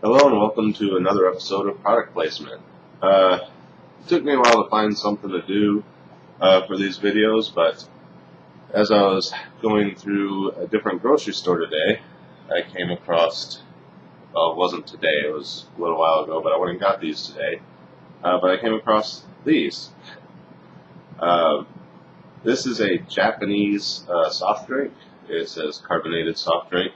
Hello and welcome to another episode of Product Placement. It took me a while to find something to do for these videos, but as I was going through a different grocery store today, I came across, well, it wasn't today, it was a little while ago, but I went and got these today. But I came across these. This is a Japanese soft drink. It says carbonated soft drink.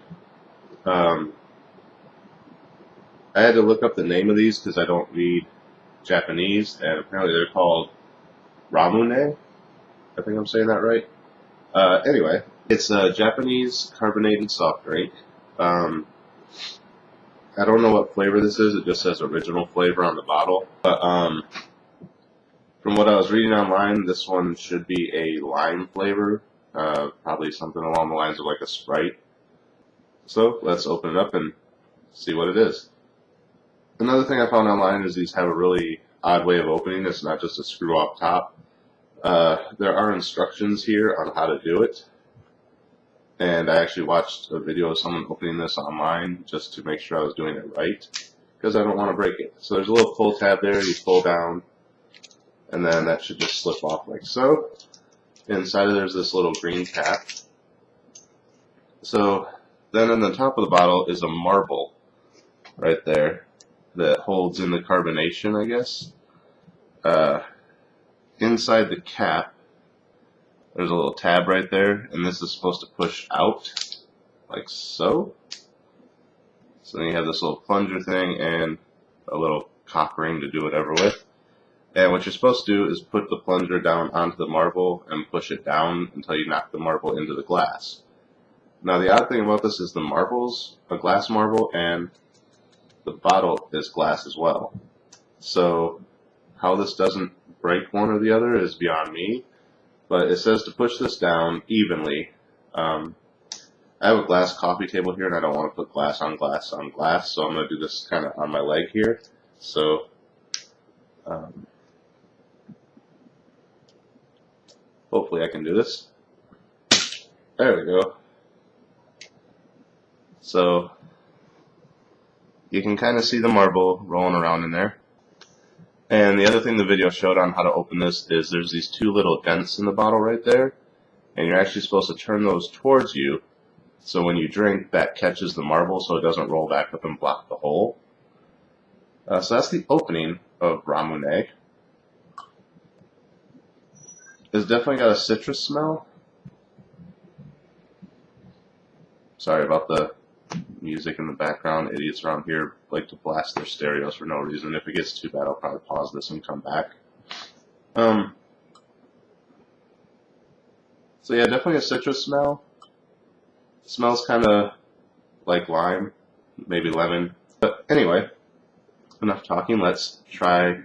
I had to look up the name of these because I don't read Japanese, and apparently they're called Ramune. I think I'm saying that right. Anyway, it's a Japanese carbonated soft drink. I don't know what flavor this is. It just says original flavor on the bottle. But from what I was reading online, this one should be a lime flavor. Probably something along the lines of like a Sprite. So let's open it up and see what it is. Another thing I found online is these have a really odd way of opening. It's not just a screw off top. There are instructions here on how to do it. And I actually watched a video of someone opening this online just to make sure I was doing it right, because I don't want to break it. So there's a little pull tab there. You pull down, and then that should just slip off like so. Inside of there's this little green cap. So then on the top of the bottle is a marble right there that holds in the carbonation, I guess. Inside the cap, there's a little tab right there, and this is supposed to push out, like so. So then you have this little plunger thing and a little cock ring to do whatever with. And what you're supposed to do is put the plunger down onto the marble and push it down until you knock the marble into the glass. Now the odd thing about this is the marble's a glass marble, and the bottle is glass as well. So how this doesn't break one or the other is beyond me. But it says to push this down evenly. I have a glass coffee table here, and I don't want to put glass on glass on glass, so I'm going to do this kind of on my leg here. So hopefully I can do this. There we go. So you can kind of see the marble rolling around in there. And the other thing the video showed on how to open this is there's these two little dents in the bottle right there, and you're actually supposed to turn those towards you, so when you drink, that catches the marble so it doesn't roll back up and block the hole. So that's the opening of Ramune. It's definitely got a citrus smell. Sorry about the music in the background. Idiots around here like to blast their stereos for no reason. If it gets too bad, I'll probably pause this and come back. So yeah, definitely a citrus smell. It smells kind of like lime, maybe lemon. But anyway, enough talking. Let's try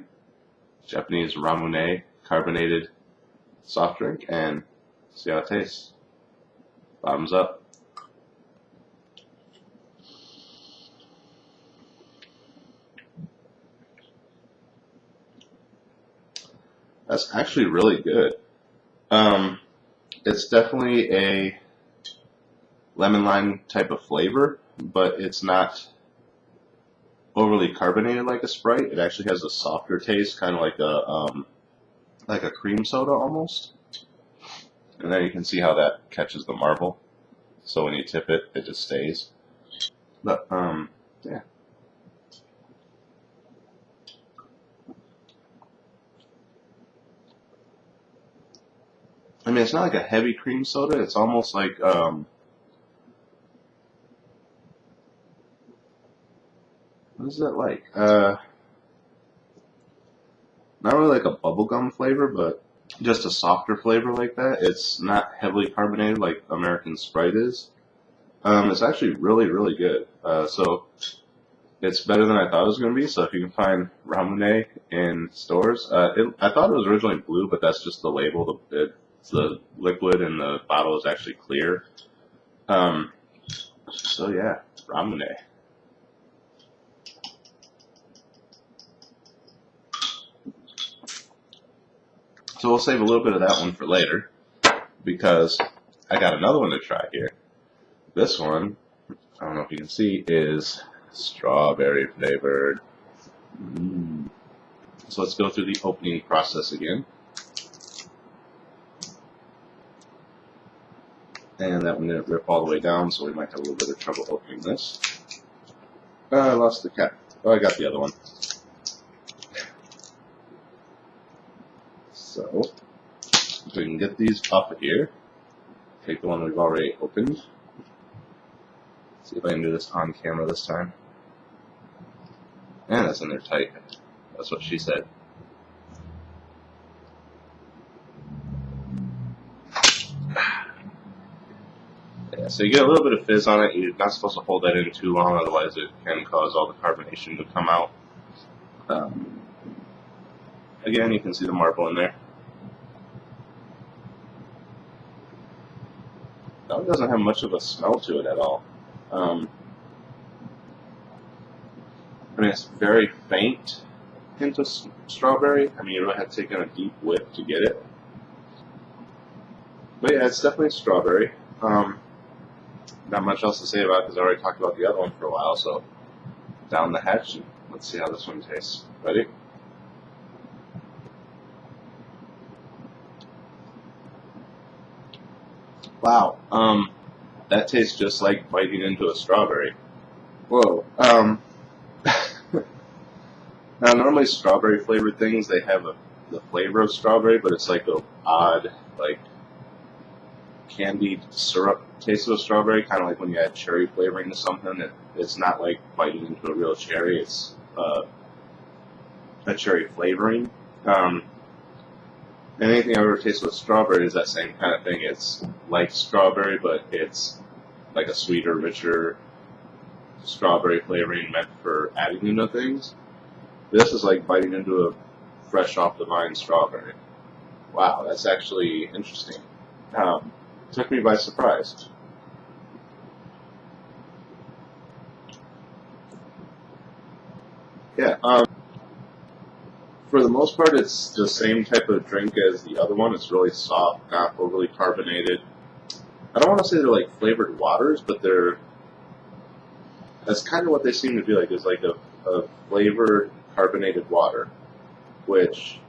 Japanese Ramune carbonated soft drink and see how it tastes. Bottoms up. That's actually really good. It's definitely a lemon lime type of flavor, but it's not overly carbonated like a Sprite. It actually has a softer taste, kind of like a cream soda almost. And then you can see how that catches the marble. So when you tip it, it just stays. But yeah. I mean, it's not like a heavy cream soda. It's almost like, what is that like? Not really like a bubblegum flavor, but just a softer flavor like that. It's not heavily carbonated like American Sprite is. It's actually really, really good. So it's better than I thought it was going to be. So if you can find Ramune in stores, I thought it was originally blue, but that's just the label. The liquid in the bottle is actually clear. So yeah, Ramune. So we'll save a little bit of that one for later, because I got another one to try here. This one, I don't know if you can see, is Strawberry flavored. So let's go through the opening process again. And that one didn't rip all the way down, so we might have a little bit of trouble opening this. I lost the cap. Oh, I got the other one. So, if we can get these off of here, take the one we've already opened. See if I can do this on camera this time. And that's in there tight. That's what she said. Yeah, so you get a little bit of fizz on it. You're not supposed to hold that in too long, otherwise it can cause all the carbonation to come out. Again, you can see the marble in there. Now, it doesn't have much of a smell to it at all. I mean, it's very faint hint of strawberry. I mean, you really have to take in a deep whiff to get it. But yeah, it's definitely strawberry. Not much else to say about it because I already talked about the other one for a while, so down the hatch and let's see how this one tastes. Ready? Wow, that tastes just like biting into a strawberry. Whoa. Now, normally strawberry flavored things, they have the flavor of strawberry, but it's like a odd, like, candied syrup taste of a strawberry, kind of like when you add cherry flavoring to something. It's not like biting into a real cherry, it's a cherry flavoring. And anything I've ever tasted with strawberry is that same kind of thing. It's like strawberry, but it's like a sweeter, richer strawberry flavoring meant for adding into things. This is like biting into a fresh off the vine strawberry. Wow, that's actually interesting. Took me by surprise. Yeah, for the most part, it's the same type of drink as the other one. It's really soft, not overly carbonated. I don't want to say they're like flavored waters, but that's kind of what they seem to be like, is like a flavored carbonated water, which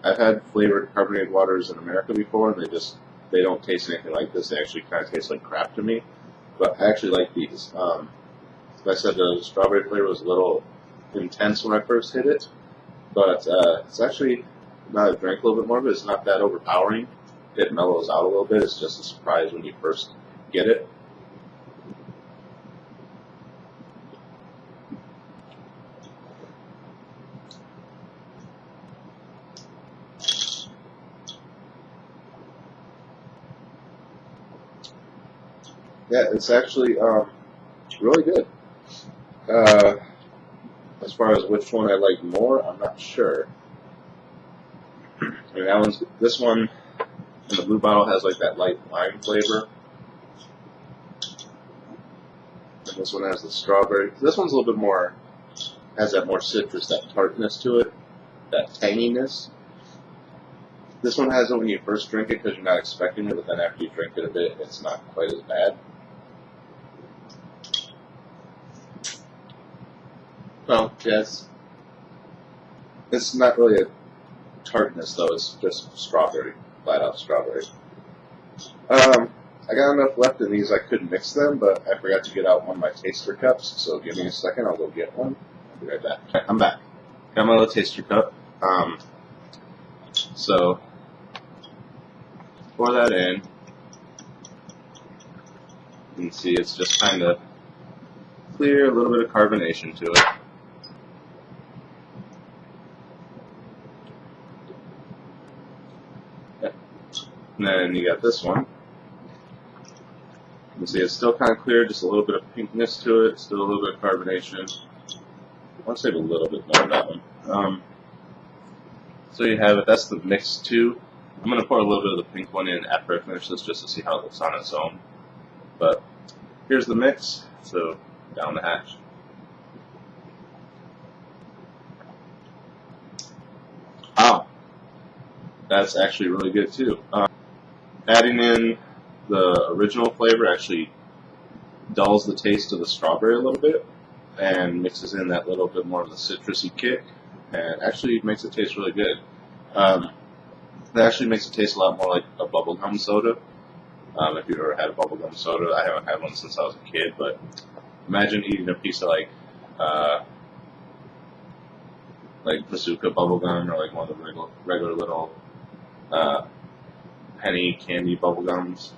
I've had flavored carbonated waters in America before, and they don't taste anything like this. They actually kind of taste like crap to me, but I actually like these. Like I said, the strawberry flavor was a little intense when I first hit it, but it's actually, now that I drank a little bit more of it, it's not that overpowering. It mellows out a little bit. It's just a surprise when you first get it. Yeah, it's actually really good. As far as which one I like more, I'm not sure. I mean, this one in the blue bottle has like that light lime flavor. And this one has the strawberry. This one's a little bit more, has that more citrus, that tartness to it, that tanginess. This one has it when you first drink it because you're not expecting it, but then after you drink it a bit, it's not quite as bad. Well, yes. It's not really a tartness, though. It's just strawberry, flat out strawberry. I got enough left in these. I could mix them, but I forgot to get out one of my taster cups. So give me a second. I'll go get one. I'll be right back. I'm back. Got my little taster cup. So pour that in. You can see it's just kind of clear, a little bit of carbonation to it. And then you got this one. You can see it's still kind of clear, just a little bit of pinkness to it, still a little bit of carbonation. I want to save a little bit more of that one. So you have it. That's the mix two. I'm going to pour a little bit of the pink one in after I finish this just to see how it looks on its own. But here's the mix, so down the hatch. Wow, that's actually really good too. Adding in the original flavor actually dulls the taste of the strawberry a little bit. and mixes in that little bit more of the citrusy kick, and actually makes it taste really good. Um, it actually makes it taste a lot more like a bubblegum soda. If you've ever had a bubblegum soda, I haven't had one since I was a kid, but imagine eating a piece of like bazooka bubblegum or like one of the regular little uh, penny candy bubblegums.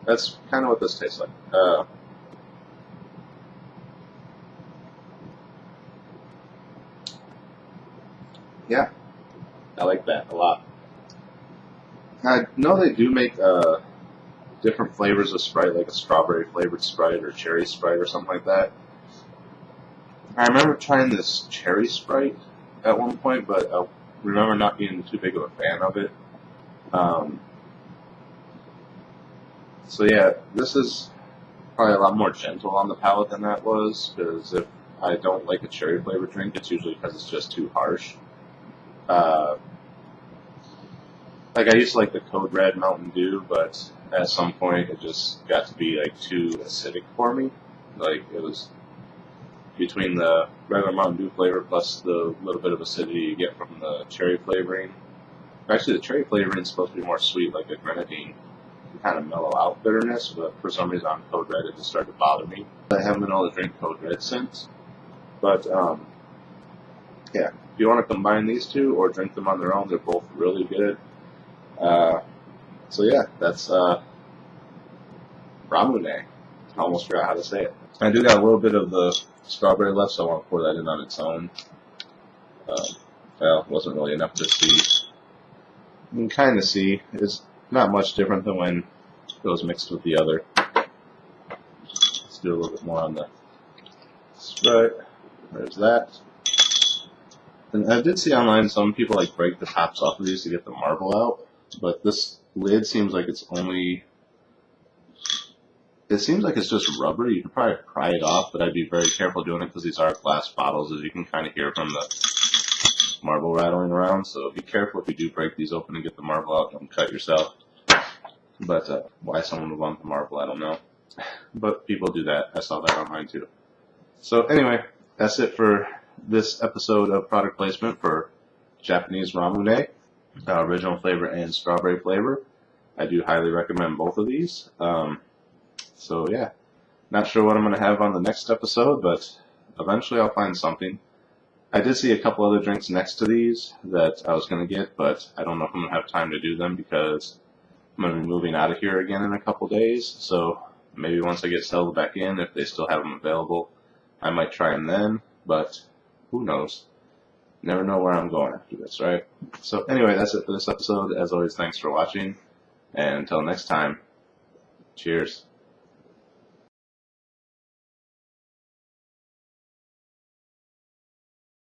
That's kind of what this tastes like. Yeah, I like that a lot. I know they do make different flavors of Sprite, like a strawberry flavored Sprite or cherry Sprite or something like that. I remember trying this cherry Sprite at one point, but I remember not being too big of a fan of it. Um, so yeah, this is probably a lot more gentle on the palate than that was, because if I don't like a cherry flavored drink, it's usually because it's just too harsh. Uh, like I used to like the Code Red Mountain Dew, but at some point it just got to be like too acidic for me. Like it was between the regular Mountain Dew flavor plus the little bit of acidity you get from the cherry flavoring. Actually, the cherry flavoring is supposed to be more sweet, like a grenadine, to kind of mellow out bitterness, but for some reason on Code Red it just started to bother me. I haven't been able to drink Code Red since. But yeah, if you want to combine these two or drink them on their own, they're both really good. So yeah, that's Ramune. I almost forgot how to say it. I do got a little bit of the strawberry left, so I want to pour that in on its own. Well, it wasn't really enough to see. You can kind of see. It's not much different than when it was mixed with the other. Let's do a little bit more on the Sprite. There's that. And I did see online some people like break the tops off of these to get the marble out, but this lid seems like it's only. It seems like it's just rubber. You could probably pry it off, but I'd be very careful doing it because these are glass bottles, as you can kind of hear from the marble rattling around. So be careful if you do break these open and get the marble out. Don't cut yourself. But why someone would want the marble, I don't know. But people do that. I saw that online too. So anyway, that's it for this episode of product placement for Japanese Ramune, original flavor and strawberry flavor. I do highly recommend both of these. So yeah, not sure what I'm going to have on the next episode, but eventually I'll find something. I did see a couple other drinks next to these that I was going to get, but I don't know if I'm going to have time to do them because I'm going to be moving out of here again in a couple days. So maybe once I get settled back in, if they still have them available, I might try them then, but who knows? Never know where I'm going after this, right? So anyway, that's it for this episode. As always, thanks for watching, and until next time, cheers.